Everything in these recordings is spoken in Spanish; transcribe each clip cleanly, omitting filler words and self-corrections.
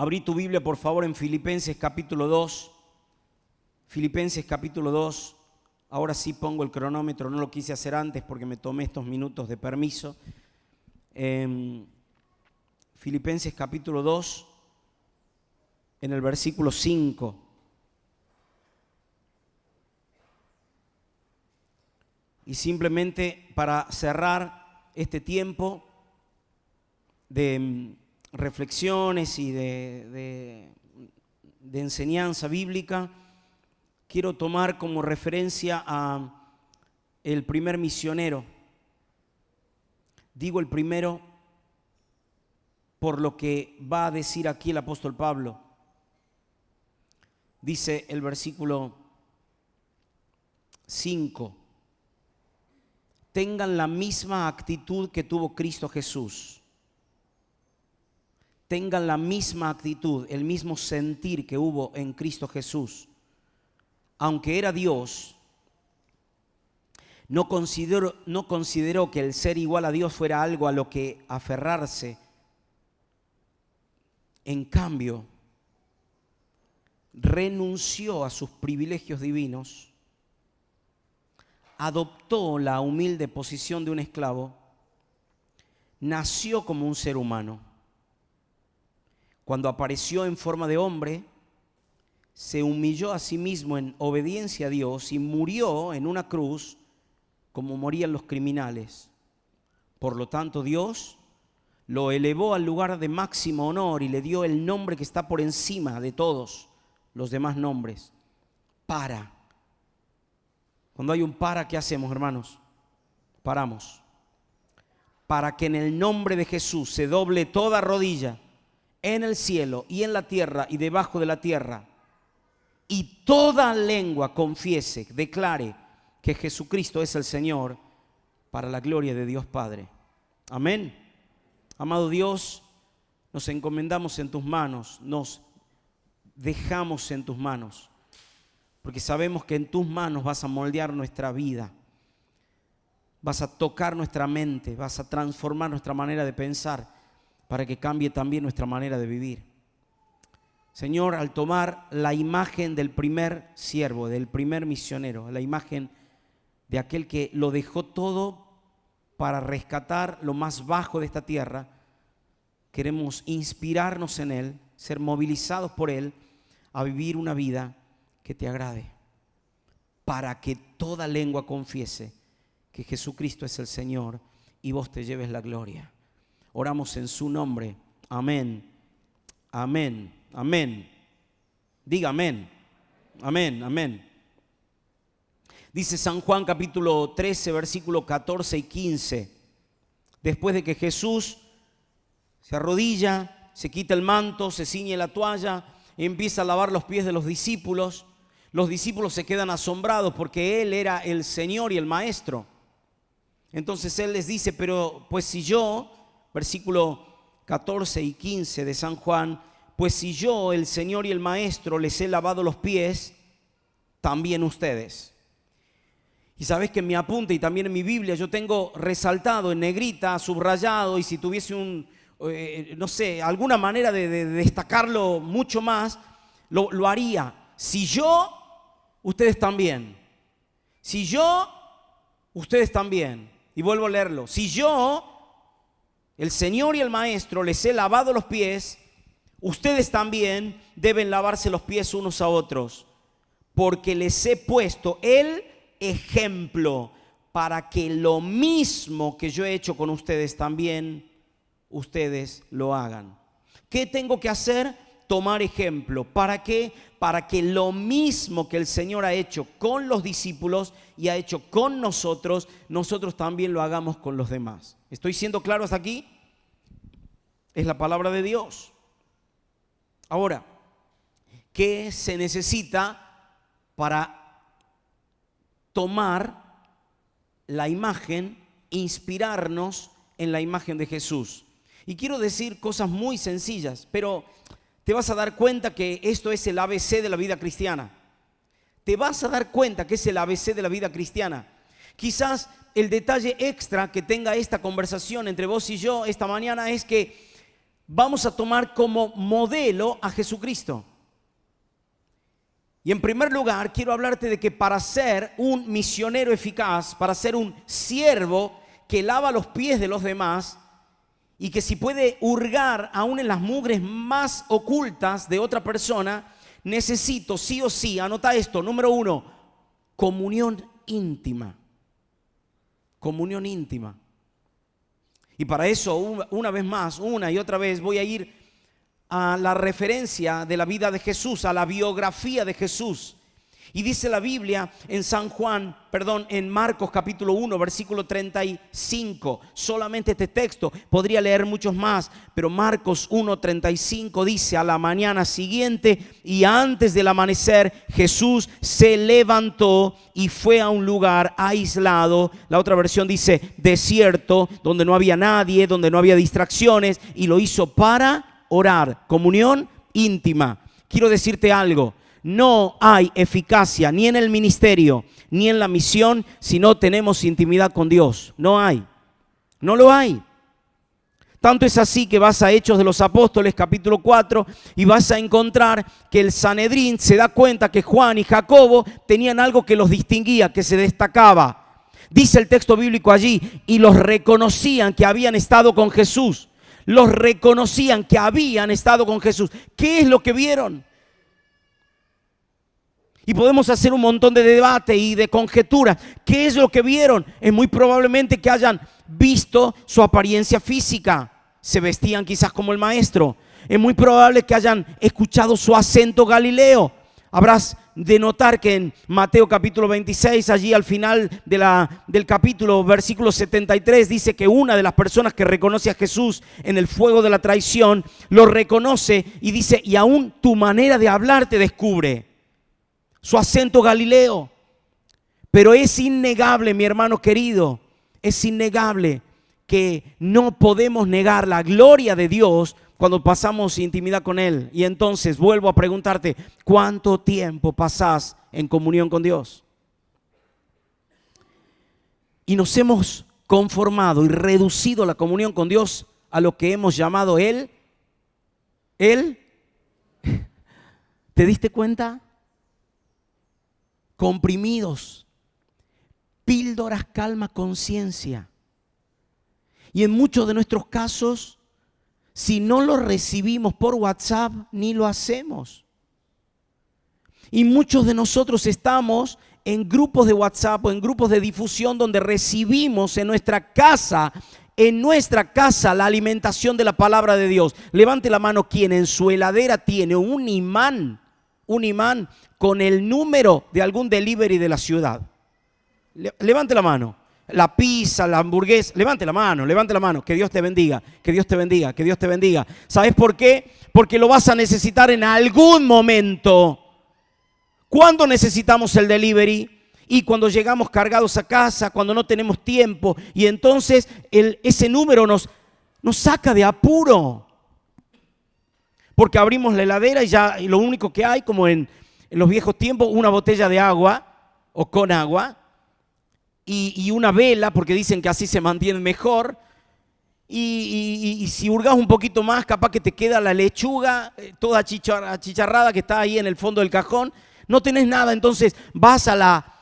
Abrí tu Biblia, por favor, en Filipenses capítulo 2. Filipenses capítulo 2. Ahora sí pongo el cronómetro, no lo quise hacer antes porque me tomé estos minutos de permiso. Filipenses capítulo 2, en el versículo 5. Y simplemente para cerrar este tiempo de reflexiones y de enseñanza bíblica, quiero tomar como referencia a el primer misionero. Digo el primero por lo que va a decir aquí el apóstol Pablo. Dice el versículo 5: tengan la misma actitud que tuvo Cristo Jesús. Tengan la misma actitud, el mismo sentir que hubo en Cristo Jesús. Aunque era Dios, no consideró que el ser igual a Dios fuera algo a lo que aferrarse. En cambio, renunció a sus privilegios divinos, adoptó la humilde posición de un esclavo, nació como un ser humano. Cuando apareció en forma de hombre, se humilló a sí mismo en obediencia a Dios y murió en una cruz como morían los criminales. Por lo tanto, Dios lo elevó al lugar de máximo honor y le dio el nombre que está por encima de todos los demás nombres. Cuando hay un para, ¿qué hacemos, hermanos? Paramos. Para que en el nombre de Jesús se doble toda rodilla en el cielo y en la tierra y debajo de la tierra, y toda lengua confiese, declare que Jesucristo es el Señor, para la gloria de Dios Padre. Amén. Amado Dios, nos encomendamos en tus manos, nos dejamos en tus manos, porque sabemos que en tus manos vas a moldear nuestra vida, vas a tocar nuestra mente, vas a transformar nuestra manera de pensar, para que cambie también nuestra manera de vivir. Señor, al tomar la imagen del primer siervo, del primer misionero, la imagen de aquel que lo dejó todo para rescatar lo más bajo de esta tierra, queremos inspirarnos en Él, ser movilizados por Él a vivir una vida que te agrade, para que toda lengua confiese que Jesucristo es el Señor y vos te lleves la gloria. Oramos en su nombre. Amén. Amén. Amén. Diga amén. Amén. Amén. Dice San Juan capítulo 13, versículo 14 y 15. Después de que Jesús se arrodilla, se quita el manto, se ciñe la toalla, empieza a lavar los pies de los discípulos se quedan asombrados porque Él era el Señor y el Maestro. Entonces Él les dice, pero pues si yo, versículo 14 y 15 de San Juan, pues si yo, el Señor y el Maestro, les he lavado los pies, también ustedes. Y sabes que en mi apunte y también en mi Biblia yo tengo resaltado en negrita, subrayado, y si tuviese alguna manera de destacarlo mucho más, lo haría. Si yo, ustedes también. Si yo, ustedes también. Y vuelvo a leerlo. Si yo, el Señor y el Maestro, les he lavado los pies, ustedes también deben lavarse los pies unos a otros, porque les he puesto el ejemplo para que lo mismo que yo he hecho con ustedes también ustedes lo hagan. ¿Qué tengo que hacer? Tomar ejemplo. ¿Para qué? Para que lo mismo que el Señor ha hecho con los discípulos y ha hecho con nosotros, nosotros también lo hagamos con los demás. ¿Estoy siendo claro hasta aquí? Es la palabra de Dios. Ahora, ¿qué se necesita para tomar la imagen, inspirarnos en la imagen de Jesús? Y quiero decir cosas muy sencillas, pero te vas a dar cuenta que esto es el ABC de la vida cristiana. Te vas a dar cuenta que es el ABC de la vida cristiana. Quizás el detalle extra que tenga esta conversación entre vos y yo esta mañana es que vamos a tomar como modelo a Jesucristo. Y en primer lugar, quiero hablarte de que para ser un misionero eficaz, para ser un siervo que lava los pies de los demás y que si puede hurgar aún en las mugres más ocultas de otra persona, necesito sí o sí, anota esto, número 1, comunión íntima. Comunión íntima. Y para eso, una vez más, una y otra vez, voy a ir a la referencia de la vida de Jesús, a la biografía de Jesús. Y dice la Biblia en Marcos capítulo 1, versículo 35. Solamente este texto, podría leer muchos más, pero Marcos 1, 35 dice: a la mañana siguiente y antes del amanecer, Jesús se levantó y fue a un lugar aislado. La otra versión dice desierto, donde no había nadie, donde no había distracciones, y lo hizo para orar. Comunión íntima. Quiero decirte algo. No hay eficacia ni en el ministerio ni en la misión si no tenemos intimidad con Dios. No hay. No lo hay. Tanto es así que vas a Hechos de los Apóstoles capítulo 4 y vas a encontrar que el Sanedrín se da cuenta que Juan y Jacobo tenían algo que los distinguía, que se destacaba. Dice el texto bíblico allí: y los reconocían que habían estado con Jesús. Los reconocían que habían estado con Jesús. ¿Qué es lo que vieron? Y podemos hacer un montón de debate y de conjeturas. ¿Qué es lo que vieron? Es muy probablemente que hayan visto su apariencia física. Se vestían quizás como el maestro. Es muy probable que hayan escuchado su acento galileo. Habrás de notar que en Mateo capítulo 26, allí al final del capítulo, versículo 73, dice que una de las personas que reconoce a Jesús en el fuego de la traición, lo reconoce y dice: y aún tu manera de hablar te descubre. Su acento galileo. Pero es innegable, mi hermano querido, es innegable que no podemos negar la gloria de Dios cuando pasamos intimidad con Él. Y entonces vuelvo a preguntarte: ¿cuánto tiempo pasás en comunión con Dios? Y nos hemos conformado y reducido la comunión con Dios a lo que hemos llamado Él. ¿Te diste cuenta? Comprimidos, píldoras calma conciencia. Y en muchos de nuestros casos, si no lo recibimos por WhatsApp, ni lo hacemos. Y muchos de nosotros estamos en grupos de WhatsApp o en grupos de difusión donde recibimos en nuestra casa la alimentación de la palabra de Dios. Levante la mano quien en su heladera tiene un imán con el número de algún delivery de la ciudad. Levante la mano. La pizza, la hamburguesa, levante la mano. Que Dios te bendiga, que Dios te bendiga, que Dios te bendiga. ¿Sabes por qué? Porque lo vas a necesitar en algún momento. ¿Cuándo necesitamos el delivery? Y cuando llegamos cargados a casa, cuando no tenemos tiempo. Y entonces ese número nos saca de apuro. Porque abrimos la heladera y lo único que hay, como en los viejos tiempos, una botella de agua o con agua y una vela, porque dicen que así se mantiene mejor. Y si hurgas un poquito más, capaz que te queda la lechuga toda achicharrada que está ahí en el fondo del cajón. No tenés nada, entonces vas a la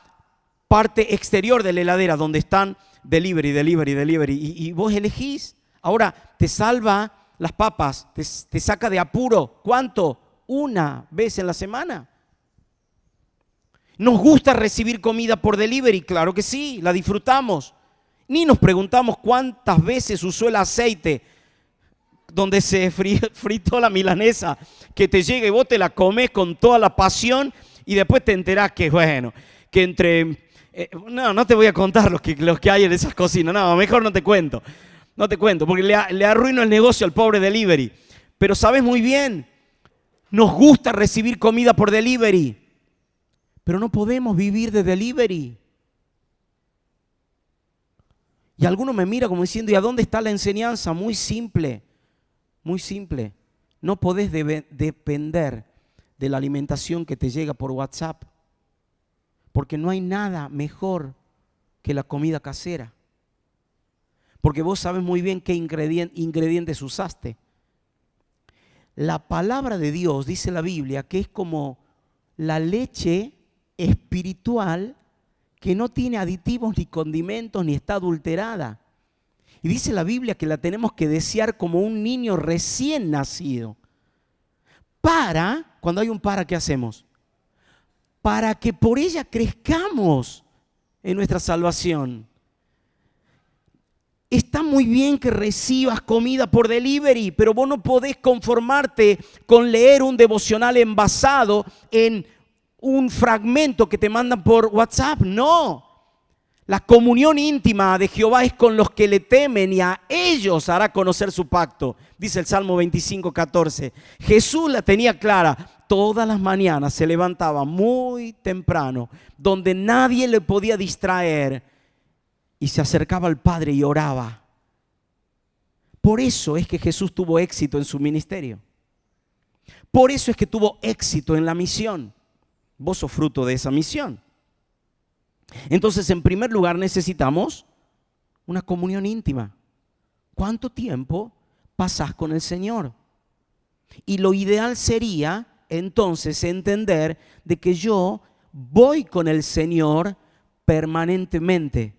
parte exterior de la heladera donde están delivery. Y vos elegís. Ahora te salva las papas, te saca de apuro. ¿Cuánto? Una vez en la semana. ¿Nos gusta recibir comida por delivery? Claro que sí, la disfrutamos. Ni nos preguntamos cuántas veces usó el aceite donde se fritó la milanesa, que te llega y vos te la comés con toda la pasión y después te enterás que, bueno, que entre... no te voy a contar los que hay en esas cocinas, no, mejor no te cuento. No te cuento, porque le arruino el negocio al pobre delivery. Pero sabes muy bien, nos gusta recibir comida por delivery, pero no podemos vivir de delivery. Y alguno me mira como diciendo: ¿y a dónde está la enseñanza? Muy simple, muy simple. No podés depender de la alimentación que te llega por WhatsApp, porque no hay nada mejor que la comida casera. Porque vos sabes muy bien qué ingredientes usaste. la palabra de Dios, dice la Biblia, que es como la leche espiritual que no tiene aditivos ni condimentos ni está adulterada. Y dice la Biblia que la tenemos que desear como un niño recién nacido. Cuando hay un ¿qué hacemos? Para que por ella crezcamos en nuestra salvación. Está muy bien que recibas comida por delivery, pero vos no podés conformarte con leer un devocional envasado en un fragmento que te mandan por WhatsApp. No. La comunión íntima de Jehová es con los que le temen y a ellos hará conocer su pacto. Dice el Salmo 25:14. Jesús la tenía clara. Todas las mañanas se levantaba muy temprano, donde nadie le podía distraer, y se acercaba al Padre y oraba. Por eso es que Jesús tuvo éxito en su ministerio. Por eso es que tuvo éxito en la misión. Vos sos fruto de esa misión. Entonces, en primer lugar, necesitamos una comunión íntima. ¿Cuánto tiempo pasás con el Señor? Y lo ideal sería, entonces, entender de que yo voy con el Señor permanentemente.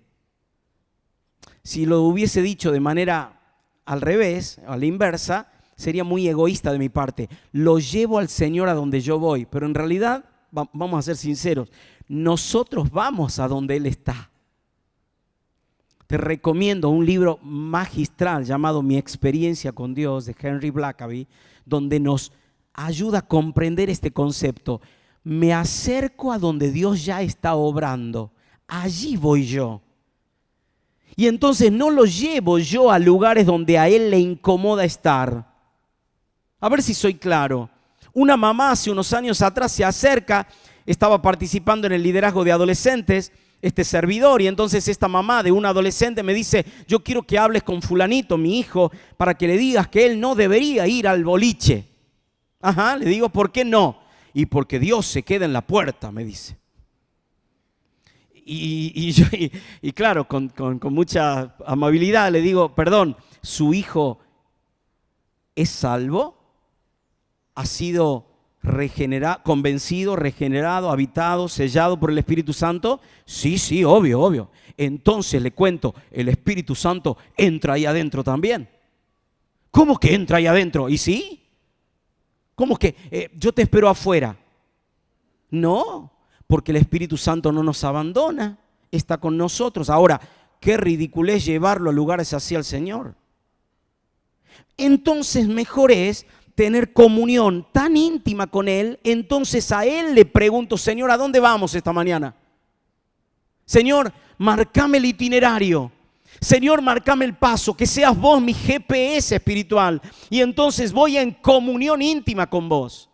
Si lo hubiese dicho de manera al revés, a la inversa, sería muy egoísta de mi parte. Lo llevo al Señor a donde yo voy, pero en realidad, vamos a ser sinceros, nosotros vamos a donde Él está. Te recomiendo un libro magistral llamado Mi experiencia con Dios, de Henry Blackaby, donde nos ayuda a comprender este concepto. Me acerco a donde Dios ya está obrando. Allí voy yo. Y entonces no lo llevo yo a lugares donde a Él le incomoda estar. A ver si soy claro. Una mamá hace unos años atrás se acerca, estaba participando en el liderazgo de adolescentes, este servidor, y entonces esta mamá de un adolescente me dice: yo quiero que hables con fulanito, mi hijo, para que le digas que él no debería ir al boliche. Ajá, le digo, ¿por qué no? Y porque Dios se queda en la puerta, me dice. Y claro, con mucha amabilidad le digo: perdón, ¿su hijo es salvo? ¿Ha sido regenerado, convencido, regenerado, habitado, sellado por el Espíritu Santo? Sí, obvio. Entonces le cuento, el Espíritu Santo entra ahí adentro también. ¿Cómo que entra ahí adentro? ¿Y sí? ¿Cómo que yo te espero afuera? No, porque el Espíritu Santo no nos abandona, está con nosotros. Ahora, qué ridiculez llevarlo a lugares así al Señor. Entonces mejor es tener comunión tan íntima con Él. Entonces a Él le pregunto: Señor, ¿a dónde vamos esta mañana? Señor, marcame el itinerario. Señor, marcame el paso, que seas vos mi GPS espiritual. Y entonces voy en comunión íntima con vos.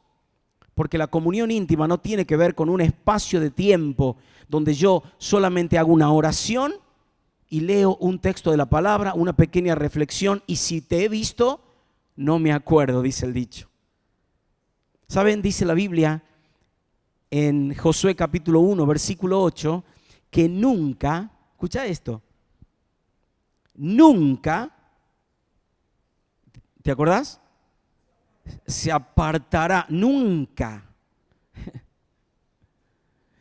Porque la comunión íntima no tiene que ver con un espacio de tiempo donde yo solamente hago una oración y leo un texto de la palabra, una pequeña reflexión, y si te he visto, no me acuerdo, dice el dicho. ¿Saben? Dice la Biblia en Josué capítulo 1, versículo 8, que nunca, escucha esto, nunca, ¿te acordás? Se apartará, nunca.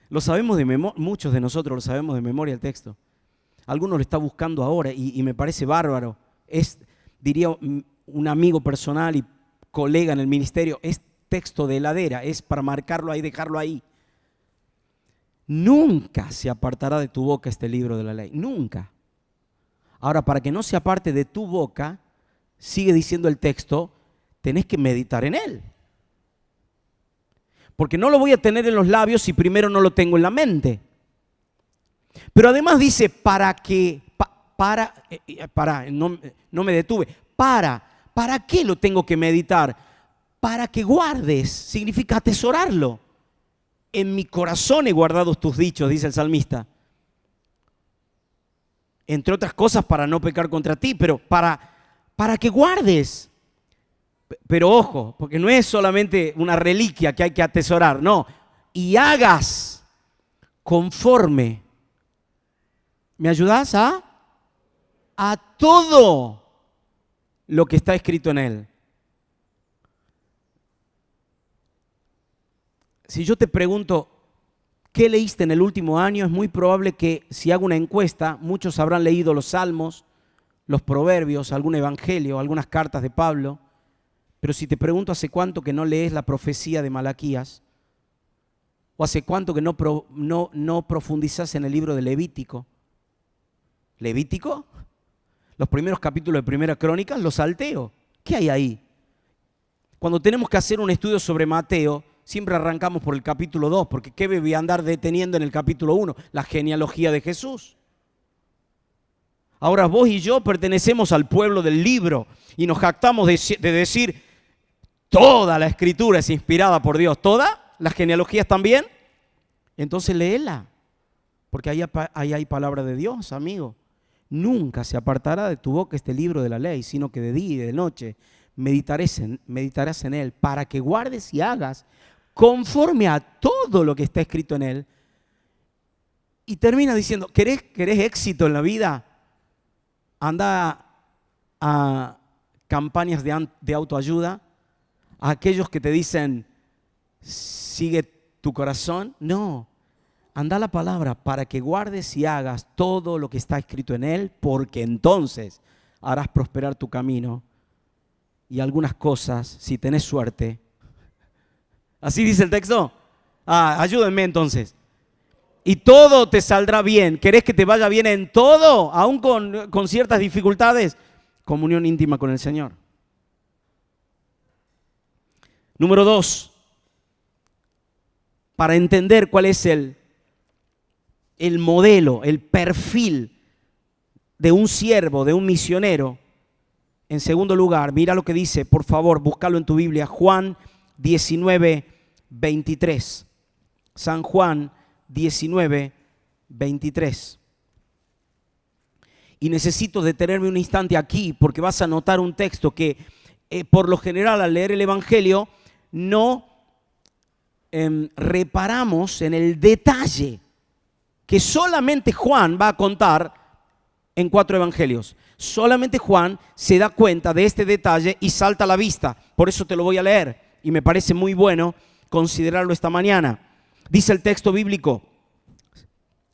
Lo sabemos de memoria, muchos de nosotros lo sabemos de memoria el texto. Algunos lo está buscando ahora y me parece bárbaro. Es, diría un amigo personal y colega en el ministerio, es texto de heladera, es para marcarlo ahí, dejarlo ahí. Nunca se apartará de tu boca este libro de la ley, nunca. Ahora, para que no se aparte de tu boca, sigue diciendo el texto, tenés que meditar en él. Porque no lo voy a tener en los labios si primero no lo tengo en la mente. Pero además dice, no me detuve. ¿Para qué lo tengo que meditar? Para que guardes, significa atesorarlo. En mi corazón he guardado tus dichos, dice el salmista. Entre otras cosas, para no pecar contra ti, pero para que guardes. Pero ojo, porque no es solamente una reliquia que hay que atesorar, no. Y hagas conforme. ¿Me ayudás a todo lo que está escrito en él? Si yo te pregunto, ¿qué leíste en el último año? Es muy probable que si hago una encuesta, muchos habrán leído los Salmos, los Proverbios, algún evangelio, algunas cartas de Pablo. Pero si te pregunto hace cuánto que no lees la profecía de Malaquías, o hace cuánto que no profundizás en el libro de Levítico. ¿Levítico? Los primeros capítulos de Primera Crónica los salteo. ¿Qué hay ahí? Cuando tenemos que hacer un estudio sobre Mateo, siempre arrancamos por el capítulo 2, porque ¿qué me voy a andar deteniendo en el capítulo 1? La genealogía de Jesús. Ahora vos y yo pertenecemos al pueblo del libro y nos jactamos de decir toda la escritura es inspirada por Dios. ¿Toda? ¿Las genealogías también? Entonces léela, porque ahí hay palabra de Dios, amigo. Nunca se apartará de tu boca este libro de la ley, sino que de día y de noche meditarás en él, para que guardes y hagas conforme a todo lo que está escrito en él. Y termina diciendo, ¿querés éxito en la vida? Anda a campañas de autoayuda, a aquellos que te dicen, sigue tu corazón. No, anda a la palabra para que guardes y hagas todo lo que está escrito en él, porque entonces harás prosperar tu camino y algunas cosas, si tenés suerte. ¿Así dice el texto? Ayúdenme entonces. Y todo te saldrá bien. ¿Querés que te vaya bien en todo? Aún con ciertas dificultades. Comunión íntima con el Señor. Número 2. Para entender cuál es el modelo, el perfil de un siervo, de un misionero. En segundo lugar, mira lo que dice, por favor, búscalo en tu Biblia, Juan 19, 23. San Juan 19, 23. Y necesito detenerme un instante aquí porque vas a notar un texto que por lo general al leer el Evangelio no reparamos en el detalle que solamente Juan va a contar en 4 evangelios. Solamente Juan se da cuenta de este detalle y salta a la vista. Por eso te lo voy a leer y me parece muy bueno considerarlo esta mañana. Dice el texto bíblico,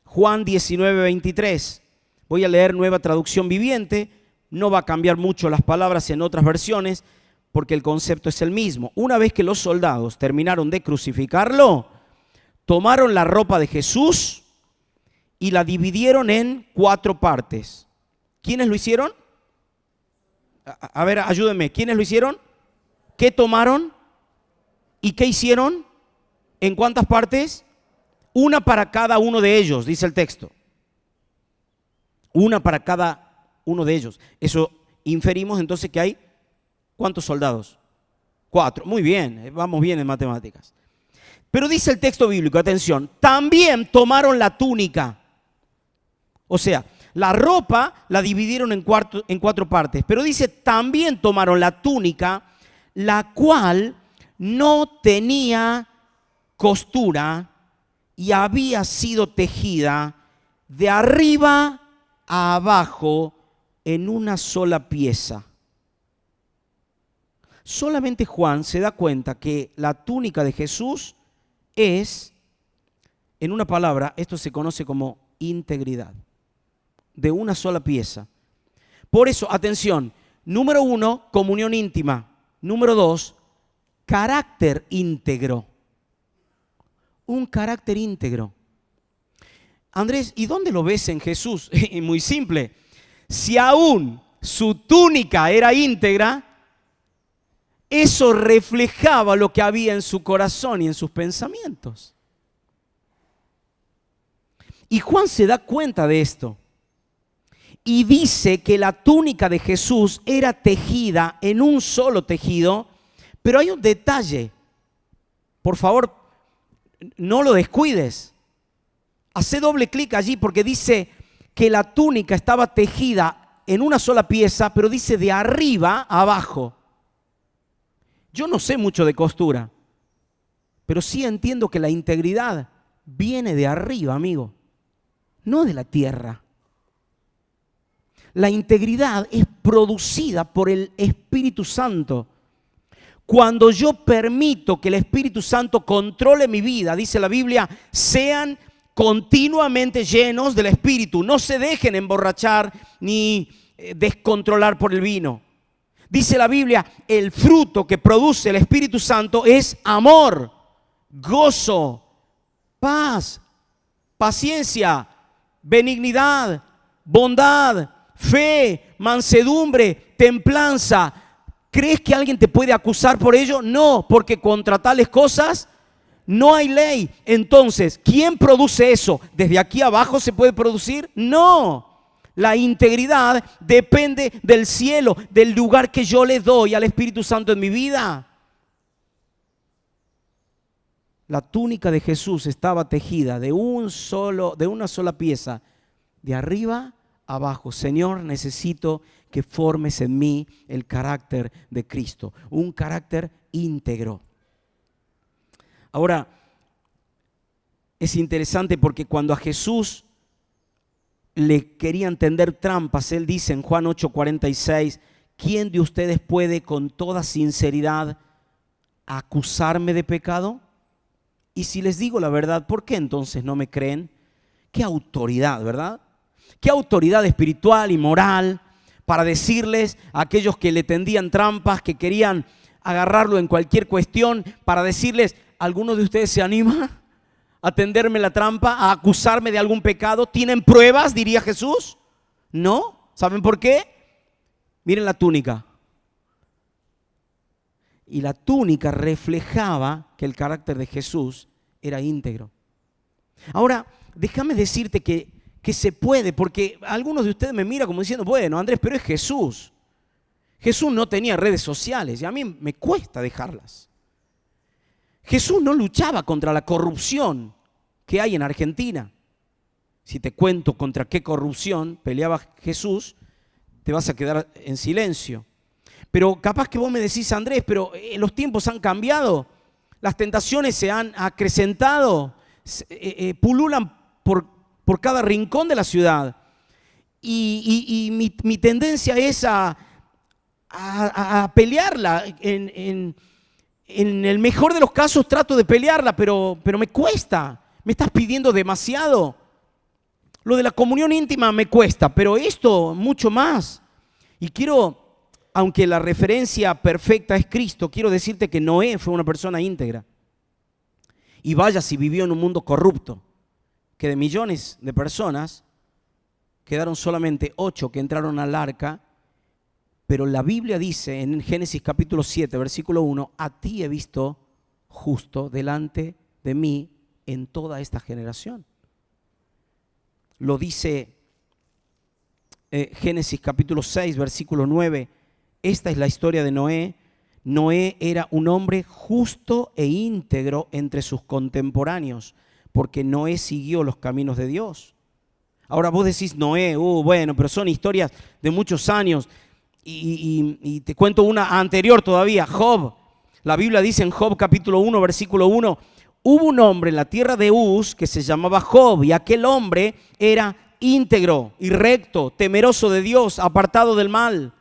Juan 19, 23. Voy a leer Nueva Traducción Viviente. No va a cambiar mucho las palabras en otras versiones porque el concepto es el mismo. Una vez que los soldados terminaron de crucificarlo, tomaron la ropa de Jesús y la dividieron en 4 partes. ¿Quiénes lo hicieron? A ver, ayúdenme. ¿Quiénes lo hicieron? ¿Qué tomaron? ¿Y qué hicieron? ¿En cuántas partes? Una para cada uno de ellos, dice el texto. Una para cada uno de ellos. Eso inferimos entonces que hay ¿cuántos soldados? 4. Muy bien, vamos bien en matemáticas. Pero dice el texto bíblico, atención, también tomaron la túnica. O sea, la ropa la dividieron en 4 partes. Pero dice, también tomaron la túnica, la cual no tenía costura y había sido tejida de arriba a abajo en una sola pieza. Solamente Juan se da cuenta que la túnica de Jesús es, en una palabra, esto se conoce como integridad, de una sola pieza. Por eso, atención, número 1, comunión íntima. Número 2, carácter íntegro. Un carácter íntegro. Andrés, ¿y dónde lo ves en Jesús? Muy simple. Si aún su túnica era íntegra, eso reflejaba lo que había en su corazón y en sus pensamientos. Y Juan se da cuenta de esto. Y dice que la túnica de Jesús era tejida en un solo tejido, pero hay un detalle. Por favor, no lo descuides. Hace doble clic allí porque dice que la túnica estaba tejida en una sola pieza, pero dice de arriba a abajo. Yo no sé mucho de costura, pero sí entiendo que la integridad viene de arriba, amigo, no de la tierra. La integridad es producida por el Espíritu Santo. cuando yo permito que el Espíritu Santo controle mi vida, dice la Biblia, sean continuamente llenos del Espíritu. No se dejen emborrachar ni descontrolar por el vino. Dice la Biblia, el fruto que produce el Espíritu Santo es amor, gozo, paz, paciencia, benignidad, bondad, fe, mansedumbre, templanza. ¿Crees que alguien te puede acusar por ello? No, porque contra tales cosas no hay ley. Entonces, ¿quién produce eso? ¿Desde aquí abajo se puede producir? No. La integridad depende del cielo, del lugar que yo le doy al Espíritu Santo en mi vida. La túnica de Jesús estaba tejida de una sola pieza, de arriba a abajo. Señor, necesito que formes en mí el carácter de Cristo, un carácter íntegro. Ahora, es interesante porque cuando a Jesús le querían tender trampas, él dice en Juan 8:46, ¿quién de ustedes puede con toda sinceridad acusarme de pecado? Y si les digo la verdad, ¿por qué entonces no me creen? Qué autoridad, ¿verdad? Qué autoridad espiritual y moral para decirles a aquellos que le tendían trampas, que querían agarrarlo en cualquier cuestión, para decirles, ¿alguno de ustedes se anima a tenderme la trampa, a acusarme de algún pecado? ¿Tienen pruebas?, diría Jesús. ¿No? ¿Saben por qué? Miren la túnica. Y la túnica reflejaba que el carácter de Jesús era íntegro. Ahora, déjame decirte que se puede, porque algunos de ustedes me miran como diciendo, bueno, Andrés, pero es Jesús. Jesús no tenía redes sociales y a mí me cuesta dejarlas. Jesús no luchaba contra la corrupción que hay en Argentina. Si te cuento contra qué corrupción peleaba Jesús, te vas a quedar en silencio. Pero capaz que vos me decís, Andrés, pero los tiempos han cambiado, las tentaciones se han acrecentado, pululan por cada rincón de la ciudad. Y mi tendencia es a pelearla. En el mejor de los casos trato de pelearla, pero me cuesta. Me estás pidiendo demasiado. Lo de la comunión íntima me cuesta, pero esto mucho más. Y quiero, aunque la referencia perfecta es Cristo, quiero decirte que Noé fue una persona íntegra. Y vaya si vivió en un mundo corrupto, que de millones de personas quedaron solamente 8 que entraron al arca. Pero la Biblia dice en Génesis capítulo 7, versículo 1, a ti he visto justo delante de mí en toda esta generación. Lo dice Génesis capítulo 6, versículo 9. Esta es la historia de Noé. Noé era un hombre justo e íntegro entre sus contemporáneos, porque Noé siguió los caminos de Dios. Ahora vos decís Noé, bueno, pero son historias de muchos años. Y te cuento una anterior todavía, Job. La Biblia dice en Job capítulo 1, versículo 1, hubo un hombre en la tierra de Uz que se llamaba Job, y aquel hombre era íntegro y recto, temeroso de Dios, apartado del mal.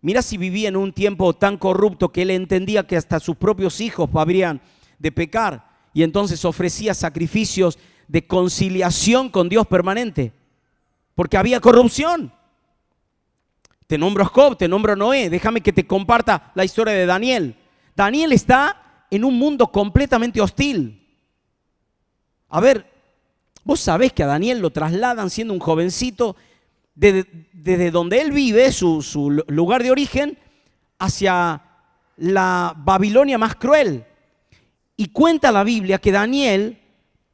Mira si vivía en un tiempo tan corrupto que él entendía que hasta sus propios hijos habrían de pecar, y entonces ofrecía sacrificios de conciliación con Dios permanente, porque había corrupción. Te nombro a Job, te nombro a Noé. Déjame que te comparta la historia de Daniel. Daniel está en un mundo completamente hostil. A ver, vos sabés que a Daniel lo trasladan siendo un jovencito desde donde él vive, su lugar de origen, hacia la Babilonia más cruel. Y cuenta la Biblia que Daniel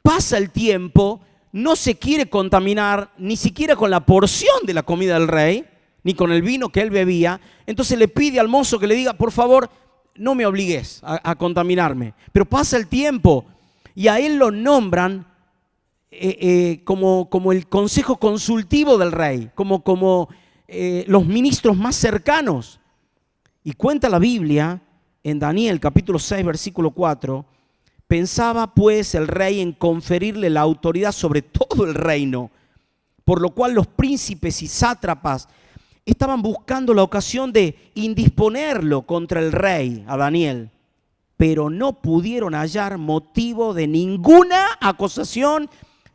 pasa el tiempo, no se quiere contaminar ni siquiera con la porción de la comida del rey, ni con el vino que él bebía. Entonces le pide al mozo que le diga, por favor, no me obligues a contaminarme. Pero pasa el tiempo y a él lo nombran como el consejo consultivo del rey, como los ministros más cercanos. Y cuenta la Biblia en Daniel capítulo 6, versículo 4, pensaba pues el rey en conferirle la autoridad sobre todo el reino, por lo cual los príncipes y sátrapas estaban buscando la ocasión de indisponerlo contra el rey, a Daniel, pero no pudieron hallar motivo de ninguna acusación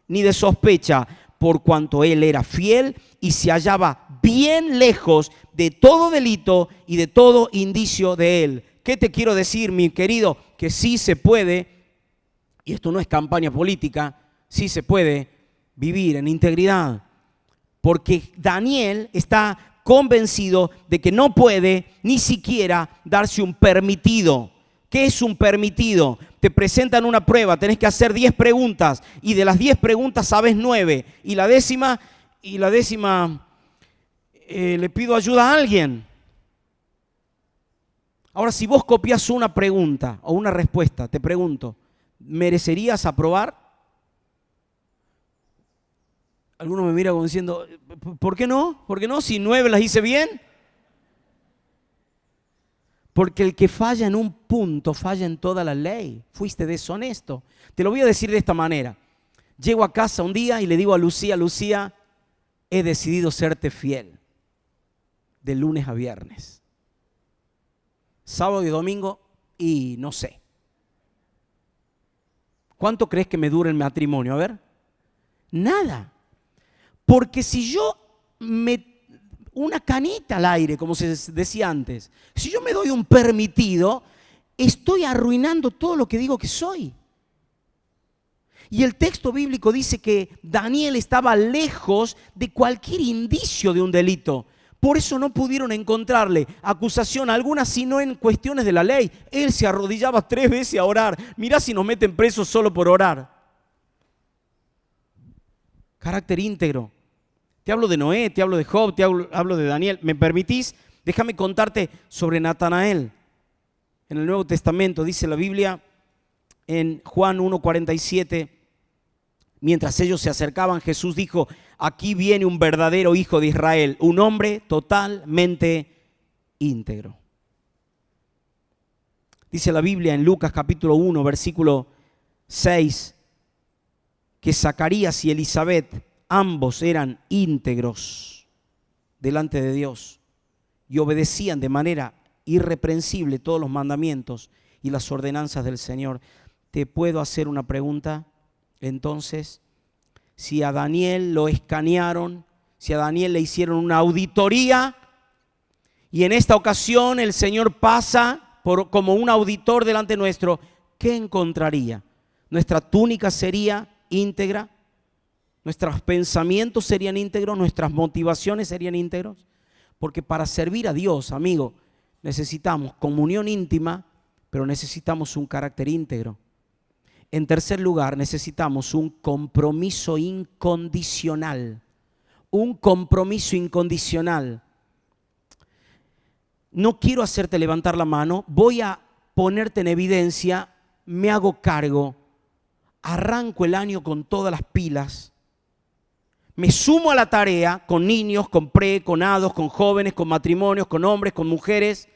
ni de sospecha, por cuanto él era fiel y se hallaba bien lejos de todo delito y de todo indicio de él. ¿Qué te quiero decir, mi querido? Que sí se puede, y esto no es campaña política, sí se puede vivir en integridad, porque Daniel está convencido de que no puede ni siquiera darse un permitido. ¿Qué es un permitido? Te presentan una prueba, tenés que hacer 10 preguntas y de las 10 preguntas sabes 9 y la décima le pido ayuda a alguien. Ahora, si vos copias una pregunta o una respuesta, te pregunto, ¿merecerías aprobar? Alguno me mira como diciendo, ¿por qué no? ¿Por qué no? Si 9 las hice bien. Porque el que falla en un punto, falla en toda la ley. Fuiste deshonesto. Te lo voy a decir de esta manera. Llego a casa un día y le digo a Lucía, Lucía, he decidido serte fiel. De lunes a viernes. Sábado y domingo, y no sé. ¿Cuánto crees que me dura el matrimonio? A ver. Nada. Porque si yo una canita al aire, como se decía antes, si yo me doy un permitido, estoy arruinando todo lo que digo que soy. Y el texto bíblico dice que Daniel estaba lejos de cualquier indicio de un delito. Por eso no pudieron encontrarle acusación alguna, sino en cuestiones de la ley. Él se arrodillaba 3 veces a orar. Mirá si nos meten presos solo por orar. Carácter íntegro. Te hablo de Noé, te hablo de Job, hablo de Daniel. ¿Me permitís? Déjame contarte sobre Natanael. En el Nuevo Testamento dice la Biblia en Juan 1:47, mientras ellos se acercaban, Jesús dijo, aquí viene un verdadero hijo de Israel, un hombre totalmente íntegro. Dice la Biblia en Lucas capítulo 1, versículo 6, que Zacarías y Elizabeth ambos eran íntegros delante de Dios y obedecían de manera irreprensible todos los mandamientos y las ordenanzas del Señor. ¿Te puedo hacer una pregunta? Entonces, si a Daniel lo escanearon, si a Daniel le hicieron una auditoría y en esta ocasión el Señor pasa como un auditor delante nuestro, ¿qué encontraría? ¿Nuestra túnica sería íntegra? ¿Nuestros pensamientos serían íntegros? ¿Nuestras motivaciones serían íntegros? Porque para servir a Dios, amigo, necesitamos comunión íntima, pero necesitamos un carácter íntegro. En tercer lugar, necesitamos un compromiso incondicional. Un compromiso incondicional. No quiero hacerte levantar la mano, voy a ponerte en evidencia, me hago cargo, arranco el año con todas las pilas. Me sumo a la tarea con niños, con con hados, con jóvenes, con matrimonios, con hombres, con mujeres,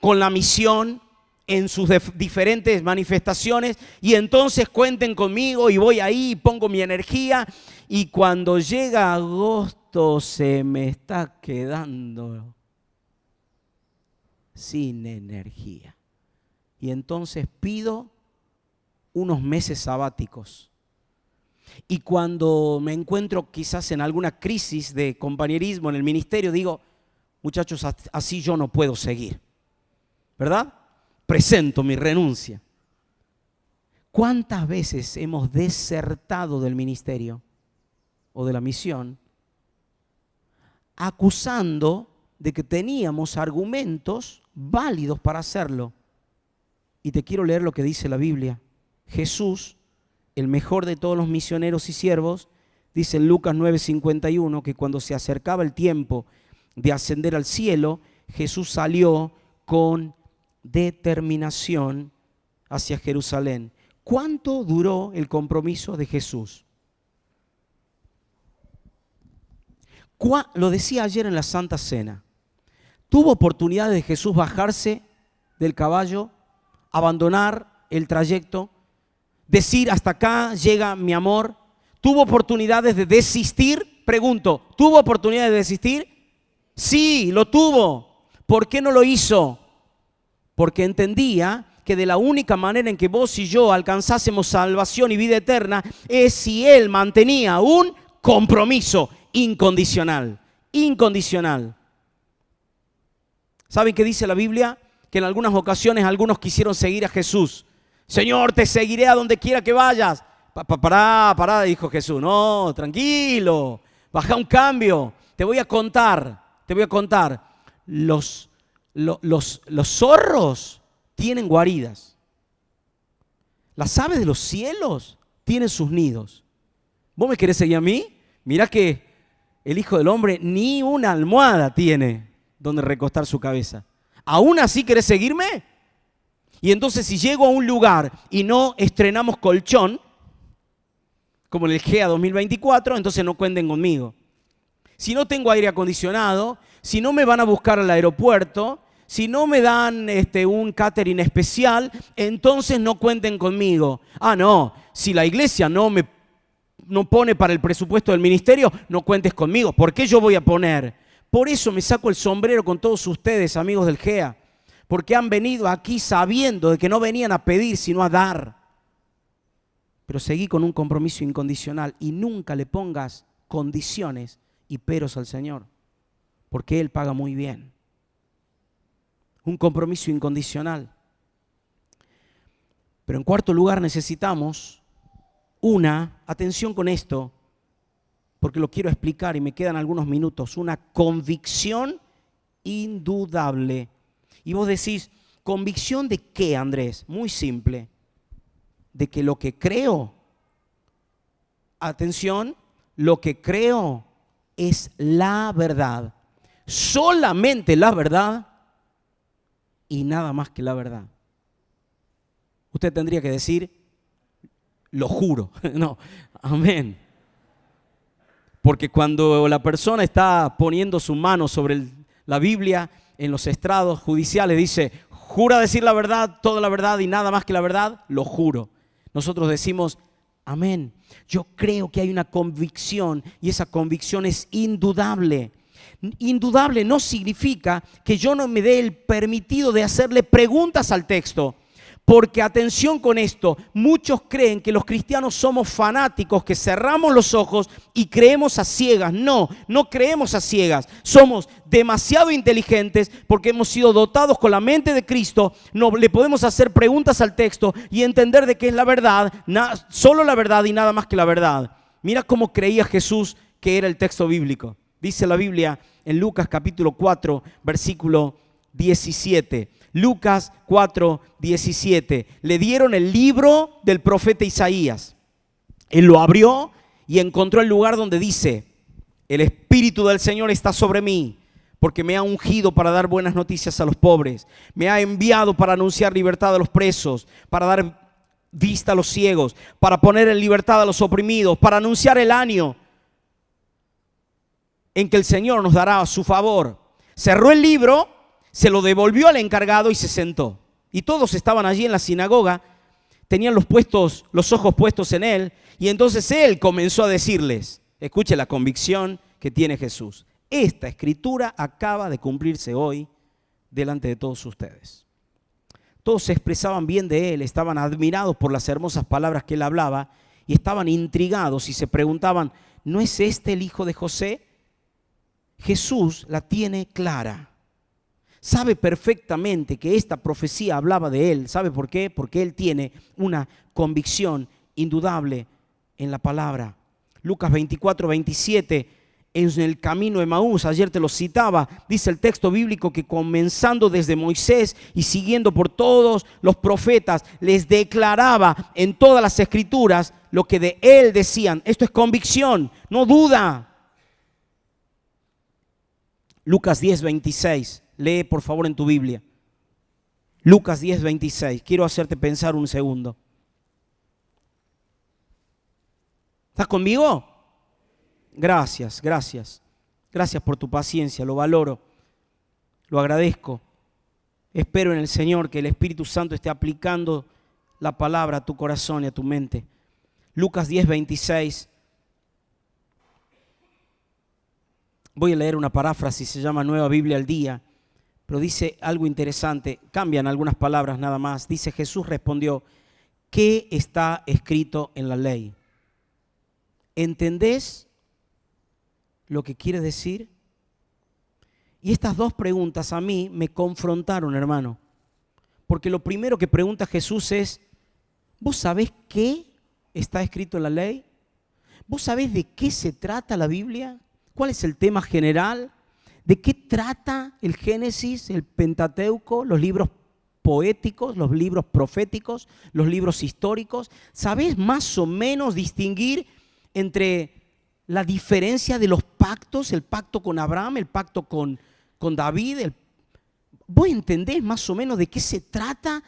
con la misión en sus diferentes manifestaciones, y entonces cuenten conmigo y voy ahí y pongo mi energía, y cuando llega agosto se me está quedando sin energía. Y entonces pido unos meses sabáticos. Y cuando me encuentro quizás en alguna crisis de compañerismo en el ministerio, digo, muchachos, así yo no puedo seguir, ¿verdad? Presento mi renuncia. ¿Cuántas veces hemos desertado del ministerio o de la misión acusando de que teníamos argumentos válidos para hacerlo? Y te quiero leer lo que dice la Biblia. Jesús, el mejor de todos los misioneros y siervos, dice en Lucas 9:51 que cuando se acercaba el tiempo de ascender al cielo, Jesús salió con determinación hacia Jerusalén. ¿Cuánto duró el compromiso de Jesús? Lo decía ayer en la Santa Cena. ¿Tuvo oportunidad de Jesús bajarse del caballo, abandonar el trayecto, decir hasta acá llega mi amor? ¿Tuvo oportunidades de desistir? Pregunto, ¿tuvo oportunidad de desistir? Sí, lo tuvo. ¿Por qué no lo hizo? Porque entendía que de la única manera en que vos y yo alcanzásemos salvación y vida eterna es si Él mantenía un compromiso incondicional. Incondicional. ¿Saben qué dice la Biblia? Que en algunas ocasiones algunos quisieron seguir a Jesús. Señor, te seguiré a donde quiera que vayas. Pará, dijo Jesús. No, tranquilo, baja un cambio. Te voy a contar. Los zorros tienen guaridas. Las aves de los cielos tienen sus nidos. ¿Vos me querés seguir a mí? Mirá que el Hijo del Hombre ni una almohada tiene donde recostar su cabeza. ¿Aún así querés seguirme? Y entonces si llego a un lugar y no estrenamos colchón, como en el GEA 2024, entonces no cuenten conmigo. Si no tengo aire acondicionado, si no me van a buscar al aeropuerto, si no me dan un catering especial, entonces no cuenten conmigo. No, si la iglesia no pone para el presupuesto del ministerio, no cuentes conmigo. ¿Por qué yo voy a poner? Por eso me saco el sombrero con todos ustedes, amigos del GEA, porque han venido aquí sabiendo de que no venían a pedir, sino a dar. Pero seguí con un compromiso incondicional y nunca le pongas condiciones y peros al Señor, porque Él paga muy bien. Un compromiso incondicional. Pero en cuarto lugar necesitamos atención con esto, porque lo quiero explicar y me quedan algunos minutos, una convicción indudable. Y vos decís, ¿convicción de qué, Andrés? Muy simple, de que lo que creo, atención, lo que creo es la verdad, solamente la verdad y nada más que la verdad. Usted tendría que decir, lo juro. No, amén. Porque cuando la persona está poniendo su mano sobre la Biblia en los estrados judiciales, dice, jura decir la verdad, toda la verdad y nada más que la verdad, lo juro. Nosotros decimos, amén. Yo creo que hay una convicción y esa convicción es indudable. Indudable no significa que yo no me dé el permitido de hacerle preguntas al texto. Porque atención con esto, muchos creen que los cristianos somos fanáticos, que cerramos los ojos y creemos a ciegas. No, no creemos a ciegas. Somos demasiado inteligentes porque hemos sido dotados con la mente de Cristo. No le podemos hacer preguntas al texto y entender de qué es la verdad, solo la verdad y nada más que la verdad. Mira cómo creía Jesús que era el texto bíblico. Dice la Biblia en Lucas capítulo 4, versículo 17. Lucas 4, 17. Le dieron el libro del profeta Isaías. Él lo abrió y encontró el lugar donde dice, el Espíritu del Señor está sobre mí, porque me ha ungido para dar buenas noticias a los pobres. Me ha enviado para anunciar libertad a los presos, para dar vista a los ciegos, para poner en libertad a los oprimidos, para anunciar el año en que el Señor nos dará a su favor. Cerró el libro, se lo devolvió al encargado y se sentó. Y todos estaban allí en la sinagoga, tenían los ojos puestos en él, y entonces él comenzó a decirles, escuche la convicción que tiene Jesús. Esta escritura acaba de cumplirse hoy delante de todos ustedes. Todos se expresaban bien de él, estaban admirados por las hermosas palabras que él hablaba y estaban intrigados y se preguntaban, ¿no es este el hijo de José? Jesús la tiene clara. Sabe perfectamente que esta profecía hablaba de él. ¿Sabe por qué? Porque él tiene una convicción indudable en la palabra. Lucas 24, 27, en el camino de Emaús, ayer te lo citaba, dice el texto bíblico que comenzando desde Moisés y siguiendo por todos los profetas, les declaraba en todas las escrituras lo que de él decían. Esto es convicción, no duda. Lucas 10, 26. Lee por favor en tu Biblia. Lucas 10, 26. Quiero hacerte pensar un segundo. ¿Estás conmigo? Gracias, gracias. Gracias por tu paciencia, lo valoro, lo agradezco. Espero en el Señor que el Espíritu Santo esté aplicando la palabra a tu corazón y a tu mente. Lucas 10, 26. Voy a leer una paráfrasis, se llama Nueva Biblia al Día, pero dice algo interesante, cambian algunas palabras nada más. Dice: Jesús respondió, ¿qué está escrito en la ley? ¿Entendés lo que quiere decir? Y estas dos preguntas a mí me confrontaron, hermano. Porque lo primero que pregunta Jesús es: ¿vos sabés qué está escrito en la ley? ¿Vos sabés de qué se trata la Biblia? ¿Cuál es el tema general? ¿De qué trata el Génesis, el Pentateuco, los libros poéticos, los libros proféticos, los libros históricos? ¿Sabés más o menos distinguir entre la diferencia de los pactos, el pacto con Abraham, el pacto con David? ¿Vos entendés más o menos de qué se trata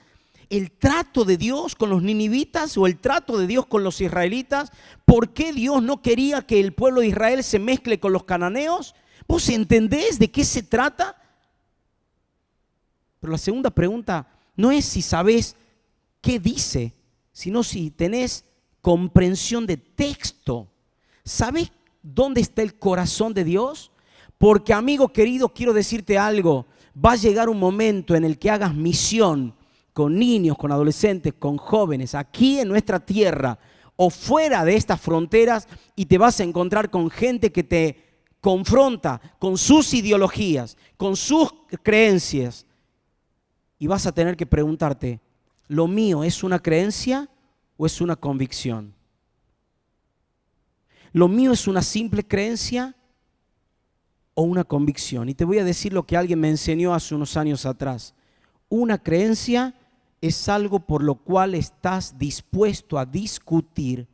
el trato de Dios con los ninivitas o el trato de Dios con los israelitas? ¿Por qué Dios no quería que el pueblo de Israel se mezcle con los cananeos? ¿Vos entendés de qué se trata? Pero la segunda pregunta no es si sabés qué dice, sino si tenés comprensión de texto. ¿Sabés dónde está el corazón de Dios? Porque, amigo querido, quiero decirte algo. Va a llegar un momento en el que hagas misión con niños, con adolescentes, con jóvenes, aquí en nuestra tierra o fuera de estas fronteras, y te vas a encontrar con gente que te confronta con sus ideologías, con sus creencias, y vas a tener que preguntarte: ¿lo mío es una creencia o es una convicción? ¿Lo mío es una simple creencia o una convicción? Y te voy a decir lo que alguien me enseñó hace unos años atrás. Una creencia es algo por lo cual estás dispuesto a discutir.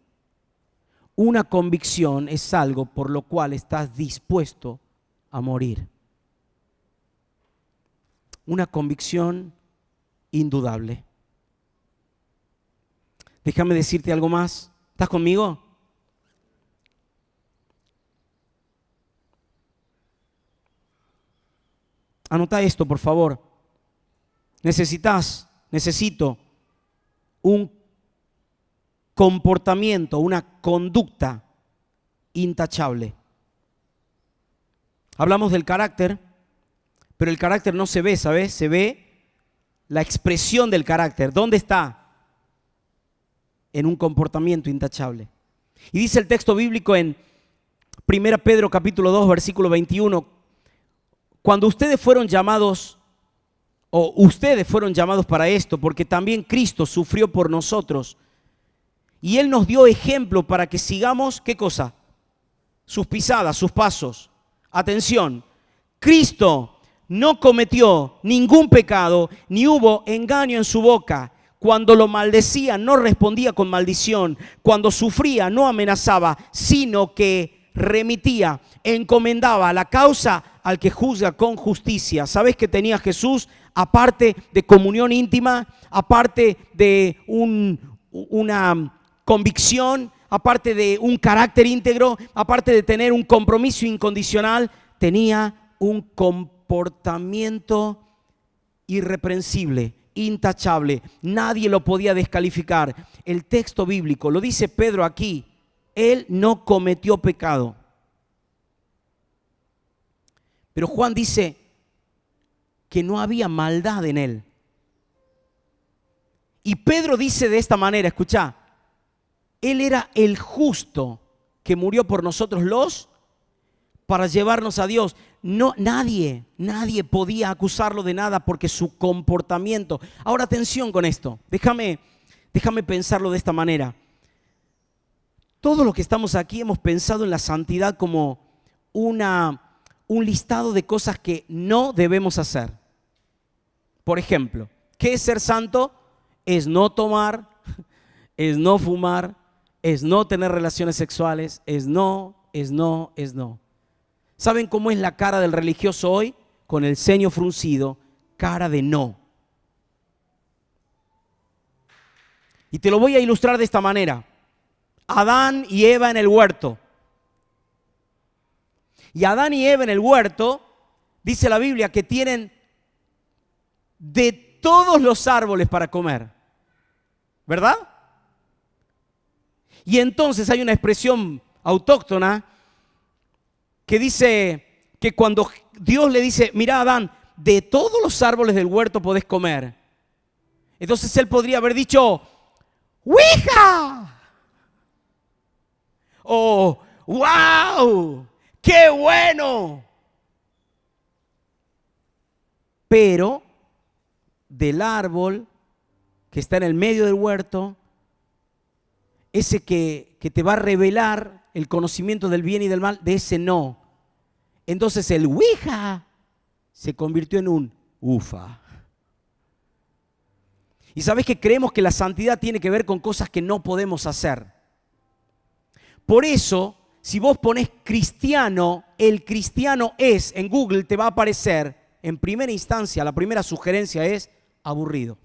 Una convicción es algo por lo cual estás dispuesto a morir. Una convicción indudable. Déjame decirte algo más. ¿Estás conmigo? Anota esto, por favor. Necesito un comportamiento, una conducta intachable. Hablamos del carácter, pero el carácter no se ve, ¿sabes? Se ve la expresión del carácter. ¿Dónde está? En un comportamiento intachable. Y dice el texto bíblico en 1 Pedro capítulo 2, versículo 21, cuando ustedes fueron llamados para esto, porque también Cristo sufrió por nosotros, y Él nos dio ejemplo para que sigamos, ¿qué cosa? Sus pisadas, sus pasos. Atención, Cristo no cometió ningún pecado, ni hubo engaño en su boca. Cuando lo maldecía, no respondía con maldición. Cuando sufría, no amenazaba, sino que remitía, encomendaba la causa al que juzga con justicia. ¿Sabes qué tenía Jesús? Aparte de comunión íntima, aparte de una convicción, aparte de un carácter íntegro, aparte de tener un compromiso incondicional, tenía un comportamiento irreprensible, intachable. Nadie lo podía descalificar. El texto bíblico, lo dice Pedro aquí, él no cometió pecado. Pero Juan dice que no había maldad en él. Y Pedro dice de esta manera, escuchá, Él era el justo que murió por nosotros para llevarnos a Dios. No, nadie podía acusarlo de nada porque su comportamiento. Ahora atención con esto, déjame pensarlo de esta manera. Todos los que estamos aquí hemos pensado en la santidad como un listado de cosas que no debemos hacer. Por ejemplo, ¿qué es ser santo? Es no tomar, es no fumar, es no tener relaciones sexuales, es no. ¿Saben cómo es la cara del religioso hoy? Con el ceño fruncido, cara de no. Y te lo voy a ilustrar de esta manera. Adán y Eva en el huerto. Y Adán y Eva en el huerto, dice la Biblia, que tienen de todos los árboles para comer. ¿Verdad? Y entonces hay una expresión autóctona que dice que cuando Dios le dice, mira Adán, de todos los árboles del huerto podés comer. Entonces él podría haber dicho, ¡Ouija! O ¡wow! ¡Qué bueno! Pero del árbol que está en el medio del huerto, ese que te va a revelar el conocimiento del bien y del mal, de ese no. Entonces el Ouija se convirtió en un ufa. Y sabes que creemos que la santidad tiene que ver con cosas que no podemos hacer. Por eso, si vos ponés cristiano, el cristiano es, en Google te va a aparecer, en primera instancia, la primera sugerencia es aburrido.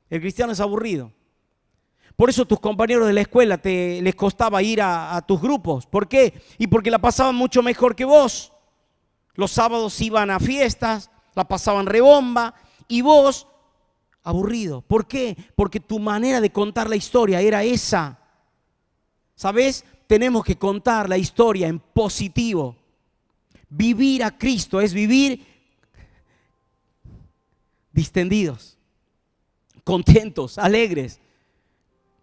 El cristiano es aburrido. Por eso tus compañeros de la escuela les costaba ir a tus grupos. ¿Por qué? Y porque la pasaban mucho mejor que vos. Los sábados iban a fiestas, la pasaban rebomba y vos aburrido. ¿Por qué? Porque tu manera de contar la historia era esa. ¿Sabes? Tenemos que contar la historia en positivo. Vivir a Cristo es vivir distendidos, contentos, alegres.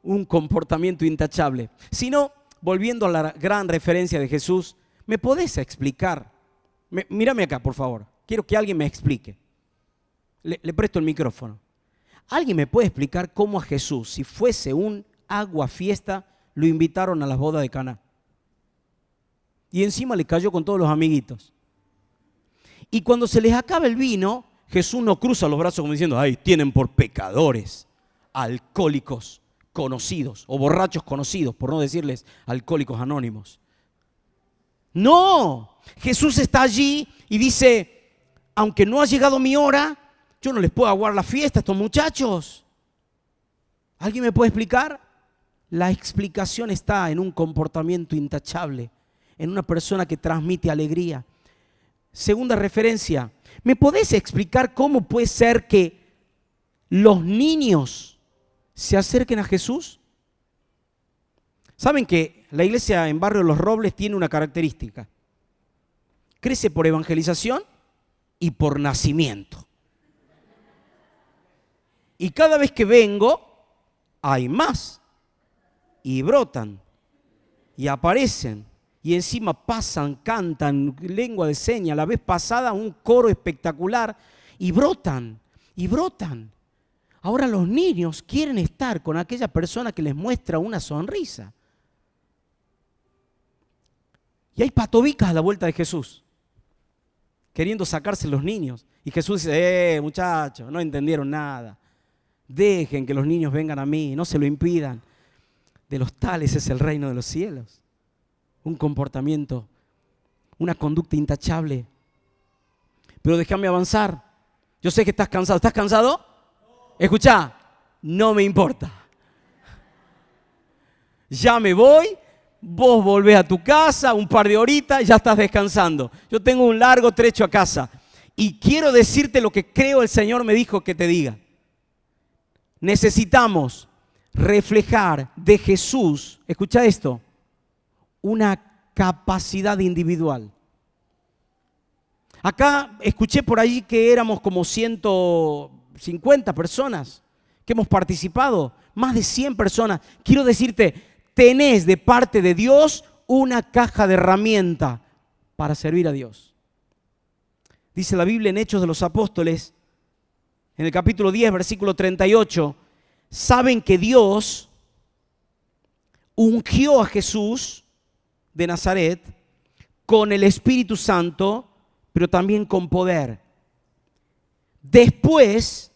Un comportamiento intachable. Si no, volviendo a la gran referencia de Jesús, ¿me podés explicar? Mírame acá, por favor. Quiero que alguien me explique. Le presto el micrófono. ¿Alguien me puede explicar cómo a Jesús, si fuese un agua fiesta, lo invitaron a las bodas de Caná? Y encima le cayó con todos los amiguitos. Y cuando se les acaba el vino, Jesús no cruza los brazos como diciendo, ay, tienen por pecadores, alcohólicos conocidos o borrachos conocidos, por no decirles alcohólicos anónimos. No, Jesús está allí y dice, aunque no ha llegado mi hora, yo no les puedo aguar la fiesta a estos muchachos. ¿Alguien me puede explicar? La explicación está en un comportamiento intachable, en una persona que transmite alegría. Segunda referencia, ¿me podés explicar cómo puede ser que los niños se acerquen a Jesús? ¿Saben que la iglesia en Barrio Los Robles tiene una característica? Crece por evangelización y por nacimiento. Y cada vez que vengo, hay más. Y brotan. Y aparecen. Y encima pasan, cantan, lengua de señas. La vez pasada un coro espectacular. Y brotan. Y brotan. Ahora los niños quieren estar con aquella persona que les muestra una sonrisa. Y hay patobicas a la vuelta de Jesús, queriendo sacarse los niños. Y Jesús dice, muchachos, no entendieron nada. Dejen que los niños vengan a mí, no se lo impidan. De los tales es el reino de los cielos. Un comportamiento, una conducta intachable. Pero déjame avanzar. Yo sé que estás cansado. ¿Estás cansado? Escuchá, no me importa. Ya me voy, vos volvés a tu casa, un par de horitas y ya estás descansando. Yo tengo un largo trecho a casa y quiero decirte lo que creo el Señor me dijo que te diga. Necesitamos reflejar de Jesús, escucha esto, una capacidad individual. Acá escuché por allí que éramos como 150 personas que hemos participado, más de 100 personas. Quiero decirte, tenés de parte de Dios una caja de herramientas para servir a Dios. Dice la Biblia en Hechos de los Apóstoles, en el capítulo 10, versículo 38, saben que Dios ungió a Jesús de Nazaret con el Espíritu Santo, pero también con poder. Después,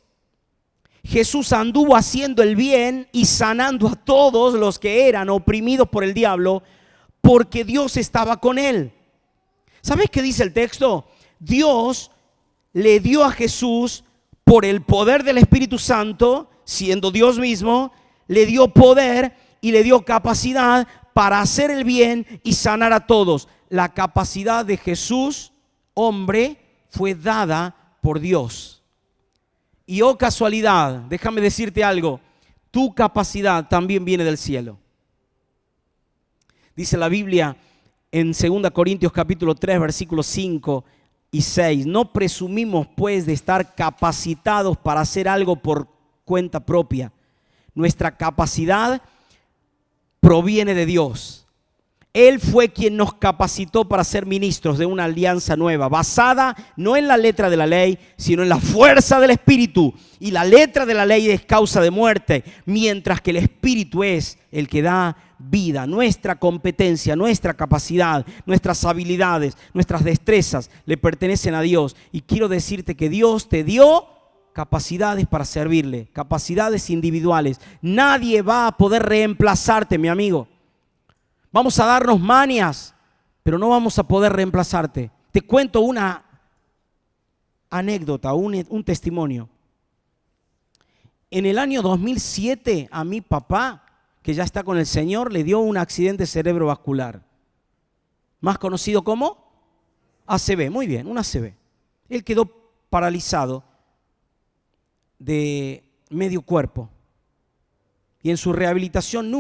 Jesús anduvo haciendo el bien y sanando a todos los que eran oprimidos por el diablo, porque Dios estaba con él. ¿Sabes qué dice el texto? Dios le dio a Jesús, por el poder del Espíritu Santo, siendo Dios mismo, le dio poder y le dio capacidad para hacer el bien y sanar a todos. La capacidad de Jesús, hombre, fue dada por Dios. Y oh casualidad, déjame decirte algo, tu capacidad también viene del cielo. Dice la Biblia en 2 Corintios capítulo 3, versículos 5 y 6. No presumimos pues de estar capacitados para hacer algo por cuenta propia. Nuestra capacidad proviene de Dios. Él fue quien nos capacitó para ser ministros de una alianza nueva, basada no en la letra de la ley, sino en la fuerza del Espíritu. Y la letra de la ley es causa de muerte, mientras que el Espíritu es el que da vida. Nuestra competencia, nuestra capacidad, nuestras habilidades, nuestras destrezas le pertenecen a Dios. Y quiero decirte que Dios te dio capacidades para servirle, capacidades individuales. Nadie va a poder reemplazarte, mi amigo. Vamos a darnos manias, pero no vamos a poder reemplazarte. Te cuento una anécdota, un testimonio. En el año 2007 a mi papá, que ya está con el Señor, le dio un accidente cerebrovascular, más conocido como ACV. Muy bien, un ACV. Él quedó paralizado de medio cuerpo y en su rehabilitación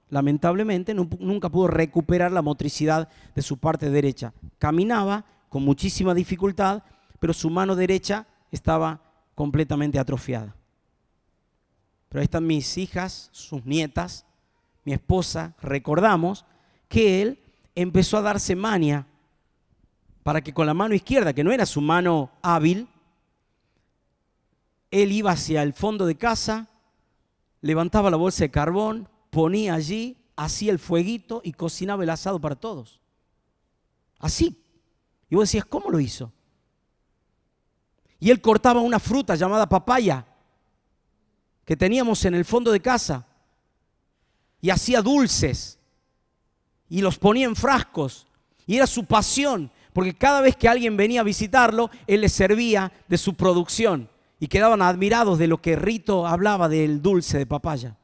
lamentablemente, nunca pudo recuperar la motricidad de su parte derecha. Caminaba con muchísima dificultad, pero su mano derecha estaba completamente atrofiada. Pero ahí están mis hijas, sus nietas, mi esposa. Recordamos que él empezó a darse maña para que con la mano izquierda, que no era su mano hábil, él iba hacia el fondo de casa, levantaba la bolsa de carbón, ponía allí, hacía el fueguito y cocinaba el asado para todos. Así. Y vos decías, ¿cómo lo hizo? Y él cortaba una fruta llamada papaya que teníamos en el fondo de casa y hacía dulces y los ponía en frascos. Y era su pasión, porque cada vez que alguien venía a visitarlo, él les servía de su producción y quedaban admirados de lo que Rito hablaba del dulce de papaya.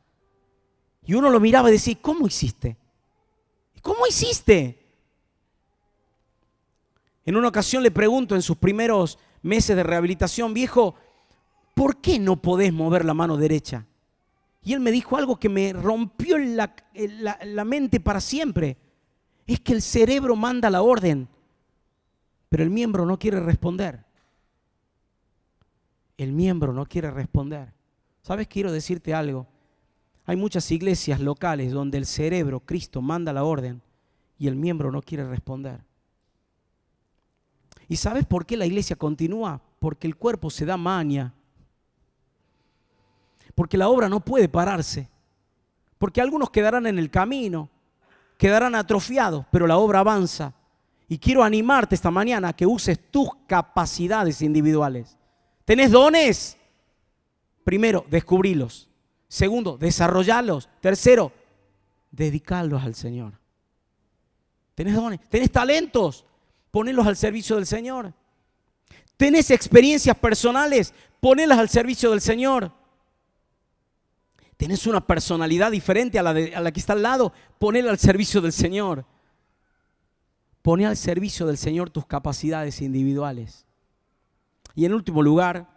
Y uno lo miraba y decía, ¿cómo hiciste? ¿Cómo hiciste? En una ocasión le pregunto en sus primeros meses de rehabilitación, viejo, ¿por qué no podés mover la mano derecha? Y él me dijo algo que me rompió la mente para siempre. Es que el cerebro manda la orden, pero el miembro no quiere responder. El miembro no quiere responder. ¿Sabes? Quiero decirte algo. Hay muchas iglesias locales donde el cerebro, Cristo, manda la orden y el miembro no quiere responder. ¿Y sabes por qué la iglesia continúa? Porque el cuerpo se da maña. Porque la obra no puede pararse. Porque algunos quedarán en el camino, quedarán atrofiados, pero la obra avanza. Y quiero animarte esta mañana a que uses tus capacidades individuales. ¿Tenés dones? Primero, descubrilos. Segundo, desarrollarlos. Tercero, dedicarlos al Señor. ¿Tenés dones? ¿Tenés talentos? Ponelos al servicio del Señor. ¿Tenés experiencias personales? Ponelas al servicio del Señor. ¿Tenés una personalidad diferente a la que está al lado? Ponela al servicio del Señor. Poné al servicio del Señor tus capacidades individuales. Y en último lugar,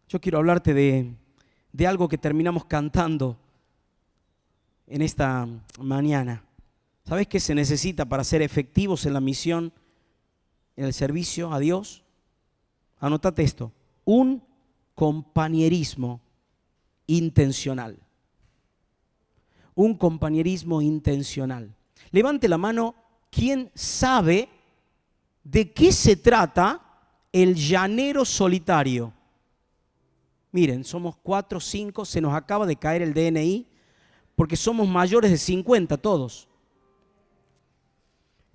yo quiero hablarte de algo que terminamos cantando en esta mañana. ¿Sabes qué se necesita para ser efectivos en la misión, en el servicio a Dios? Anótate esto: un compañerismo intencional. Un compañerismo intencional. Levante la mano quien sabe de qué se trata el llanero solitario. Miren, somos 4 o 5, se nos acaba de caer el DNI porque somos mayores de 50 todos.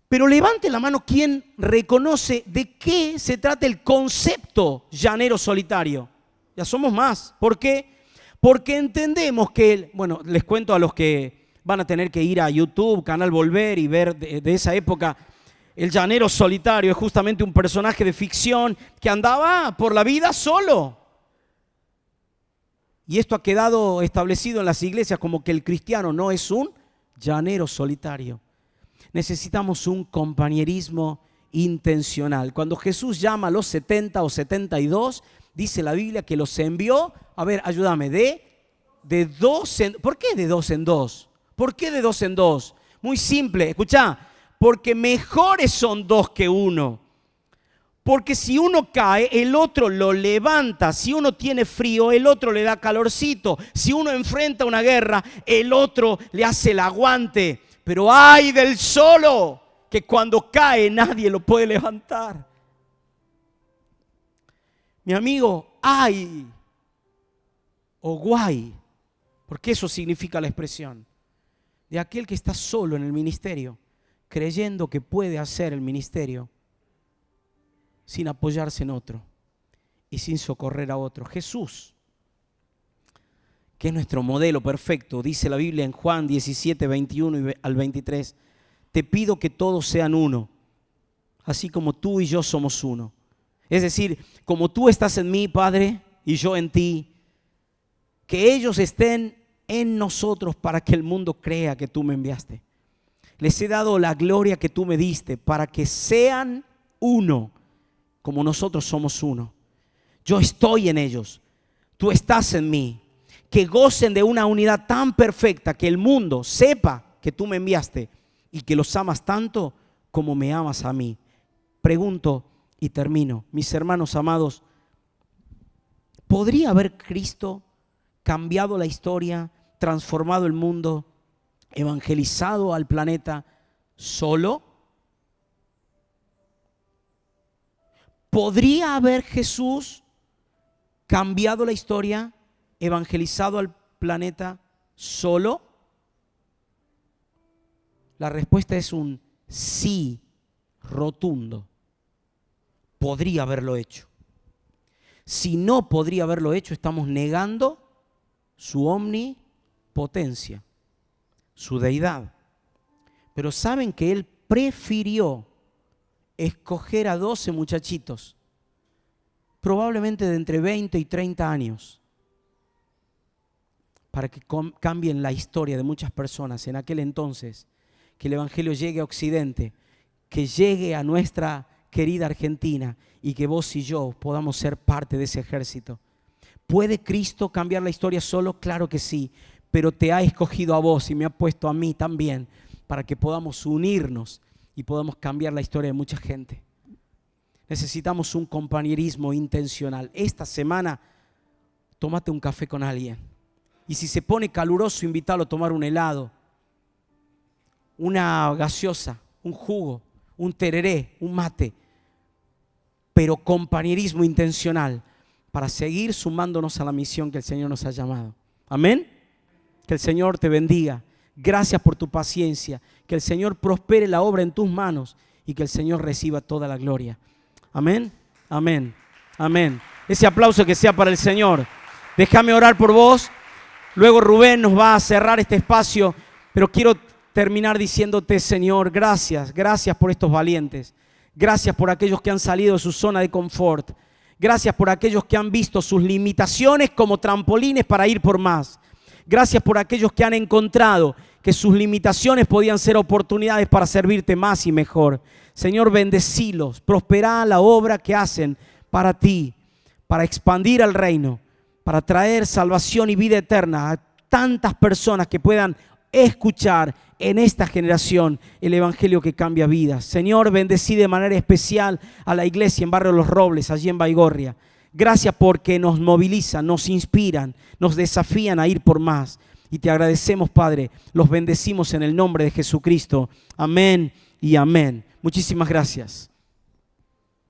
Pero levante la mano quien reconoce de qué se trata el concepto llanero solitario. Ya somos más. ¿Por qué? Porque entendemos que, bueno, les cuento a los que van a tener que ir a YouTube, Canal Volver y ver de esa época. El llanero solitario es justamente un personaje de ficción que andaba por la vida solo. Y esto ha quedado establecido en las iglesias como que el cristiano no es un llanero solitario. Necesitamos un compañerismo intencional. Cuando Jesús llama a los 70 o 72, dice la Biblia que los envió, a ver, ayúdame, de dos en... ¿Por qué de dos en dos? ¿Por qué de dos en dos? Muy simple, escuchá, porque mejores son dos que uno. Porque si uno cae, el otro lo levanta. Si uno tiene frío, el otro le da calorcito. Si uno enfrenta una guerra, el otro le hace el aguante. Pero ay del solo, que cuando cae nadie lo puede levantar. Mi amigo, ay o guay, porque eso significa la expresión, de aquel que está solo en el ministerio, creyendo que puede hacer el ministerio sin apoyarse en otro y sin socorrer a otro. Jesús, que es nuestro modelo perfecto, dice la Biblia en Juan 17, 21 al 23, te pido que todos sean uno, así como tú y yo somos uno. Es decir, como tú estás en mí, Padre, y yo en ti, que ellos estén en nosotros para que el mundo crea que tú me enviaste. Les he dado la gloria que tú me diste para que sean uno, como nosotros somos uno. Yo estoy en ellos, tú estás en mí. Que gocen de una unidad tan perfecta que el mundo sepa que tú me enviaste y que los amas tanto como me amas a mí. Pregunto y termino, mis hermanos amados, ¿podría haber Cristo cambiado la historia, transformado el mundo, evangelizado al planeta solo? ¿Podría haber Jesús cambiado la historia, evangelizado al planeta solo? La respuesta es un sí rotundo. Podría haberlo hecho. Si no podría haberlo hecho, estamos negando su omnipotencia, su deidad. Pero saben que Él prefirió escoger a 12 muchachitos, probablemente de entre 20 y 30 años, para que cambien la historia de muchas personas en aquel entonces, que el Evangelio llegue a Occidente, que llegue a nuestra querida Argentina y que vos y yo podamos ser parte de ese ejército. ¿Puede Cristo cambiar la historia solo? Claro que sí, pero te ha escogido a vos y me ha puesto a mí también para que podamos unirnos y podamos cambiar la historia de mucha gente. Necesitamos un compañerismo intencional. Esta semana, tómate un café con alguien. Y si se pone caluroso, invítalo a tomar un helado, una gaseosa, un jugo, un tereré, un mate. Pero compañerismo intencional para seguir sumándonos a la misión que el Señor nos ha llamado. Amén. Que el Señor te bendiga. Gracias por tu paciencia. Que el Señor prospere la obra en tus manos y que el Señor reciba toda la gloria. Amén. Amén. Amén. Ese aplauso que sea para el Señor. Déjame orar por vos. Luego Rubén nos va a cerrar este espacio, pero quiero terminar diciéndote, Señor, gracias. Gracias por estos valientes. Gracias por aquellos que han salido de su zona de confort. Gracias por aquellos que han visto sus limitaciones como trampolines para ir por más. Gracias por aquellos que han encontrado que sus limitaciones podían ser oportunidades para servirte más y mejor. Señor, bendecilos, prosperá la obra que hacen para ti, para expandir el reino, para traer salvación y vida eterna a tantas personas que puedan escuchar en esta generación el evangelio que cambia vidas. Señor, bendecí de manera especial a la iglesia en Barrio Los Robles, allí en Baigorria. Gracias porque nos movilizan, nos inspiran, nos desafían a ir por más. Y te agradecemos, Padre. Los bendecimos en el nombre de Jesucristo. Amén y amén. Muchísimas gracias.